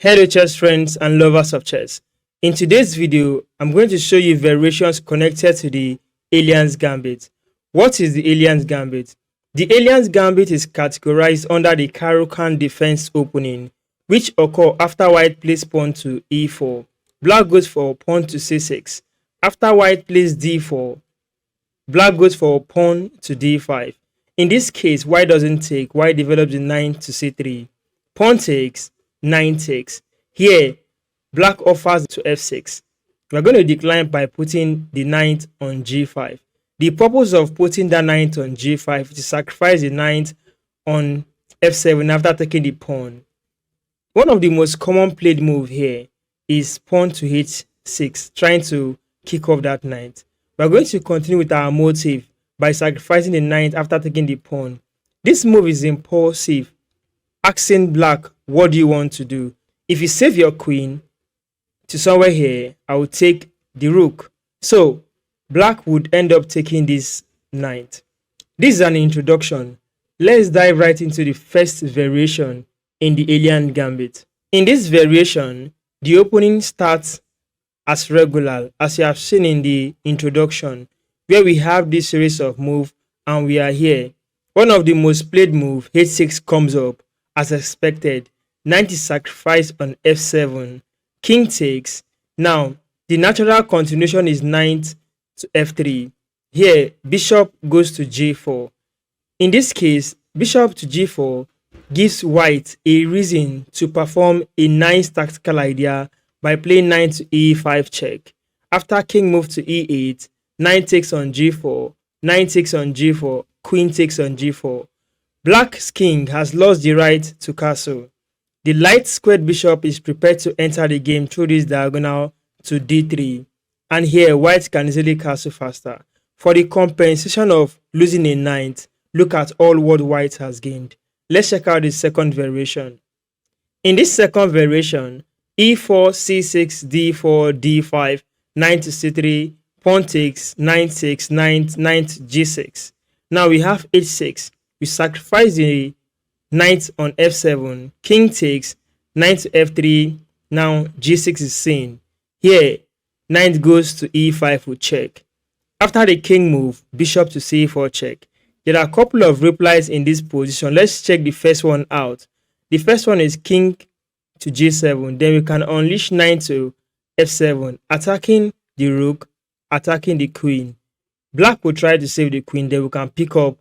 Hello chess friends and lovers of chess. In today's video, I'm going to show you variations connected to the Alien's Gambit. What is the Alien's Gambit? The Alien's Gambit is categorized under the Caro-Kann defense opening, which occur after white plays pawn to e4. Black goes for pawn to c6. After white plays d4, black goes for pawn to d5. In this case, white doesn't take, white develops the knight to c3. Pawn takes, knight takes. Here, black offers to f6. We're going to decline by putting the knight on g5. The purpose of putting that knight on g5 is to sacrifice the knight on f7 after taking the pawn. One of the most common played move here is pawn to h6, trying to kick off that knight. We're going to continue with our motive by sacrificing the knight after taking the pawn. This move is impulsive, asking black, what do you want to do? If you save your queen to somewhere here, I will take the rook. So black would end up taking this knight. This is an introduction. Let's dive right into the first variation in the Alien Gambit. In this variation, the opening starts as regular, as you have seen in the introduction, where we have this series of moves and we are here. One of the most played move, h6, comes up as expected. Knight is sacrificed on f7. King takes. Now, the natural continuation is knight to f3. Here, bishop goes to g4. In this case, bishop to g4 gives white a reason to perform a nice tactical idea by playing knight to e5 check. After king moves to e8, knight takes on g4, knight takes on g4, queen takes on g4. Black's king has lost the right to castle. The light squared bishop is prepared to enter the game through this diagonal to d3. And here, white can easily castle faster. For the compensation of losing a knight, look at all what white has gained. Let's check out the second variation. In this second variation, e4, c6, d4, d5, knight to c3, pawn takes, knight takes, knight to g6. Now we have h6. We sacrifice the knight on f7, king takes, knight to f3, now g6 is seen. Here, knight goes to e5 with check. After the king move, bishop to c4 check. There are a couple of replies in this position. Let's check the first one out. The first one is king to g7. Then we can unleash knight to f7, attacking the rook, attacking the queen. Black will try to save the queen, then we can pick up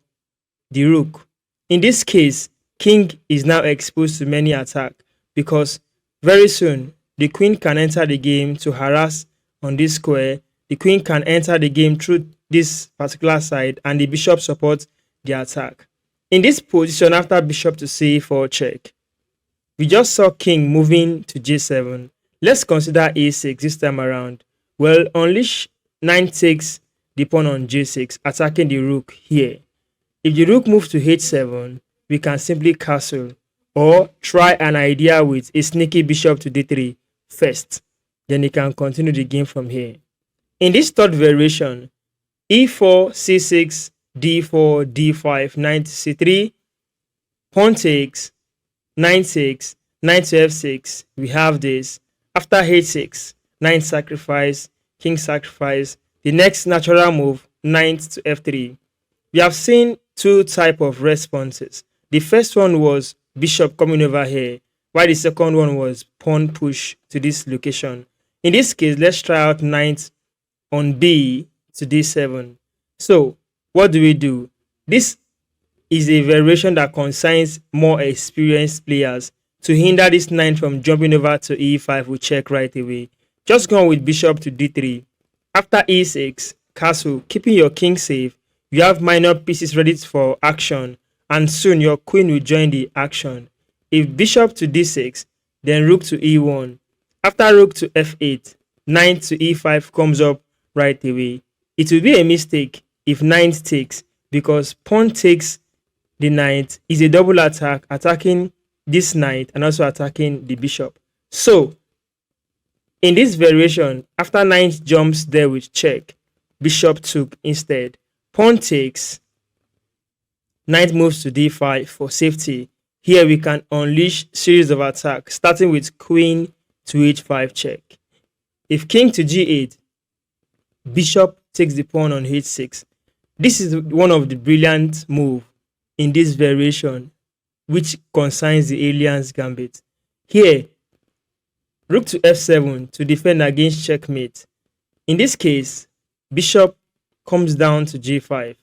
the rook. In this case, king is now exposed to many attacks because very soon the queen can enter the game to harass on this square. The queen can enter the game through this particular side and the bishop supports the attack. In this position, after bishop to c4 check, we just saw king moving to g7. Let's consider a6 this time around. Well, unleash knight takes the pawn on g6, attacking the rook here. If the rook moves to h7, we can simply castle or try an idea with a sneaky bishop to d3 first. Then you can continue the game from here. In this third variation, e4, c6, d4, d5, knight to c3, pawn takes, knight takes, knight to f6. We have this. After h6, knight sacrifice, king sacrifice. The next natural move, knight to f3. We have seen two types of responses. The first one was bishop coming over here, while the second one was pawn push to this location. In this case, let's try out knight on b to d7. So, what do? This is a variation that concerns more experienced players to hinder this knight from jumping over to e5 with check right away. Just go on with bishop to d3. After e6, castle, keeping your king safe. You have minor pieces ready for action, and soon your queen will join the action. If bishop to d6, then rook to e1. After rook to f8, knight to e5 comes up right away. It will be a mistake if knight takes, because pawn takes the knight is a double attack, attacking this knight and also attacking the bishop. So, in this variation, after knight jumps there with check, bishop took instead. Pawn takes, knight moves to d5 for safety. Here we can unleash series of attacks, starting with queen to h5 check. If king to g8, bishop takes the pawn on h6. This is one of the brilliant moves in this variation, which concerns the alien's gambit. Here, rook to f7 to defend against checkmate. In this case, bishop comes down to g5.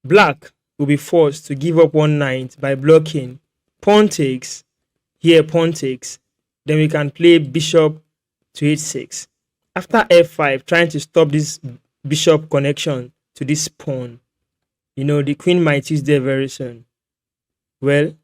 Black will be forced to give up one knight by blocking. Pawn takes. Here, pawn takes. Then we can play bishop to h6. After f5, trying to stop this bishop connection to this pawn. You know, the queen might use there very soon. Well,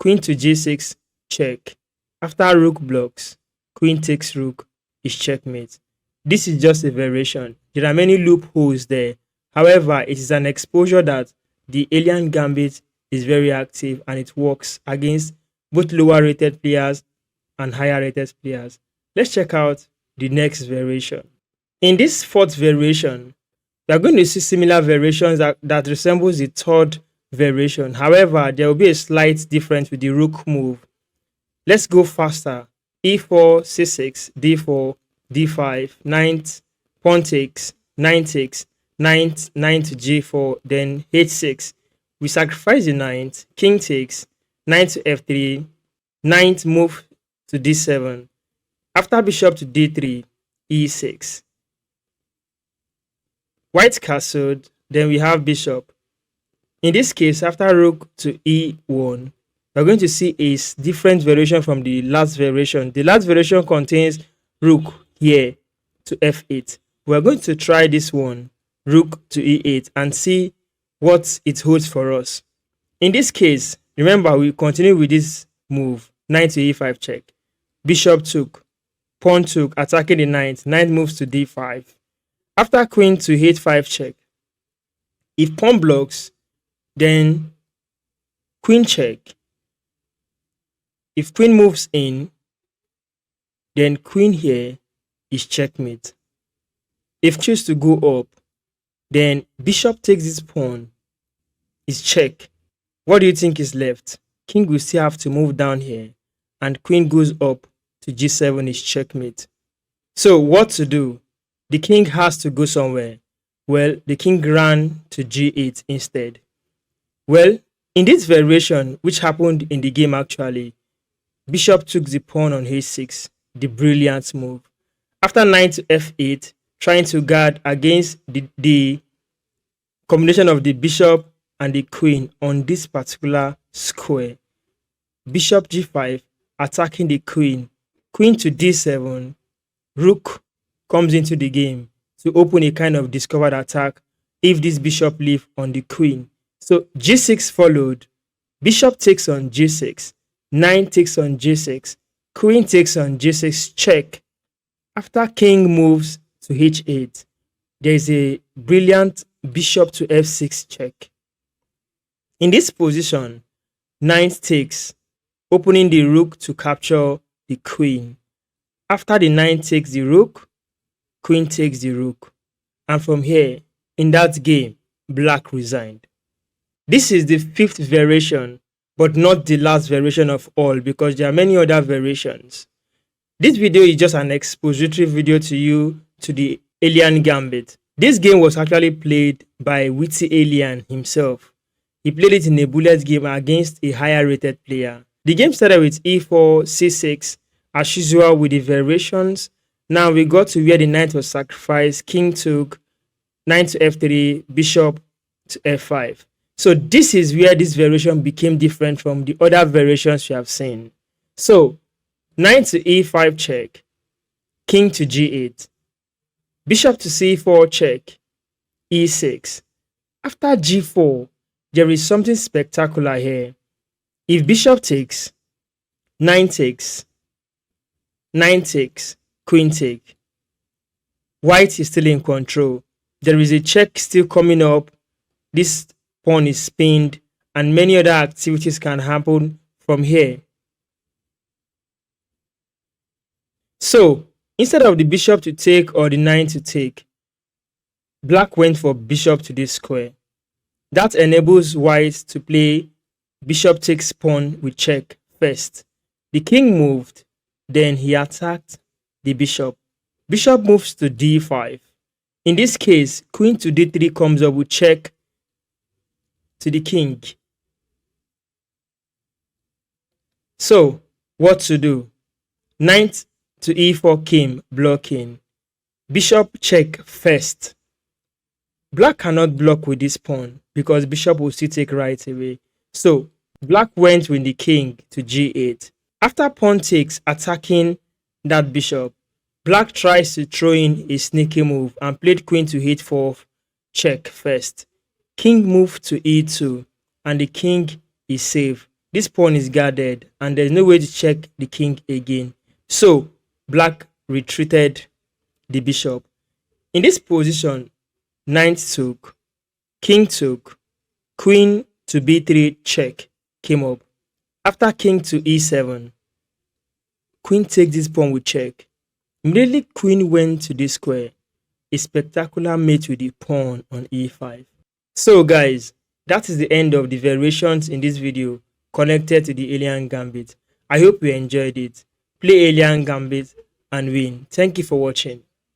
queen to g6, check. After rook blocks, queen takes rook is checkmate. This is just a variation. There are many loopholes there. However, it is an exposure that the alien gambit is very active and it works against both lower rated players and higher rated players. Let's check out the next variation. In this fourth variation, we are going to see similar variations that resembles the third variation. However, there will be a slight difference with the rook move. Let's go faster. e4, c6, d4, d5, knight, pawn takes, knight takes, knight to g4, then h6. We sacrifice the knight, king takes, knight to f3, knight move to d7. After bishop to d3, e6. White castled, then we have bishop. In this case, after rook to e1, we're going to see a different variation from the last variation. The last variation contains rook here to f8. We're going to try this one, rook to e8, and see what it holds for us. In this case, remember, we continue with this move, knight to e5 check. Bishop took, pawn took, attacking the knight. Knight moves to d5. After queen to h5 check. If pawn blocks, then queen check. If queen moves in, then queen here is checkmate. If choose to go up, then bishop takes this pawn is check. What do you think is left? King will still have to move down here, and queen goes up to g7 is checkmate. So what to do? The king has to go somewhere. Well, the king ran to g8 instead. Well, in this variation, which happened in the game actually, bishop took the pawn on h6, the brilliant move. After knight to f8, trying to guard against the combination of the bishop and the queen on this particular square. Bishop g5, attacking the queen. Queen to d7, rook comes into the game to open a kind of discovered attack if this bishop leaves on the queen. So g6 followed, bishop takes on g6, knight takes on g6, queen takes on g6 check. After king moves to h8, there is a brilliant bishop to f6 check. In this position, knight takes, opening the rook to capture the queen. After the knight takes the rook, queen takes the rook. And from here, in that game, black resigned. This is the fifth variation, but not the last variation of all, because there are many other variations. This video is just an expository video to you to the alien gambit. This game was actually played by witty alien himself. He played it in a bullet game against a higher rated player. The game started with e4, c6, as usual with the variations. Now we got to where the knight was sacrificed, king took, knight to f3, bishop to f5. So this is where this variation became different from the other variations we have seen. So knight to e5 check, king to g8, bishop to c4 check, e6. After g4, there is something spectacular here. If bishop takes, knight takes, queen take. White is still in control. There is a check still coming up. This pawn is spinned, and many other activities can happen from here. So instead of the bishop to take or the knight to take, black went for bishop to this square. That enables white to play Bishop takes pawn with check first. The king moved, then he attacked the bishop. Bishop moves to d5. In this case, queen to d3 comes up with check to the king. So, what to do? Knight to e4 came, blocking. Bishop check first. Black cannot block with this pawn because bishop will still take right away. So, black went with the king to g8. After pawn takes, attacking that bishop, black tries to throw in a sneaky move and played queen to h4 check first. King moved to e2 and the king is safe. This pawn is guarded and there's no way to check the king again. So, black retreated the bishop. In this position, knight took, king took, queen to b3 check came up. After king to e7, queen takes this pawn with check. Immediately queen went to this square. A spectacular mate with the pawn on e5. So guys, that is the end of the variations in this video connected to the alien gambit. I hope you enjoyed it. Play alien gambit and win. Thank you for watching.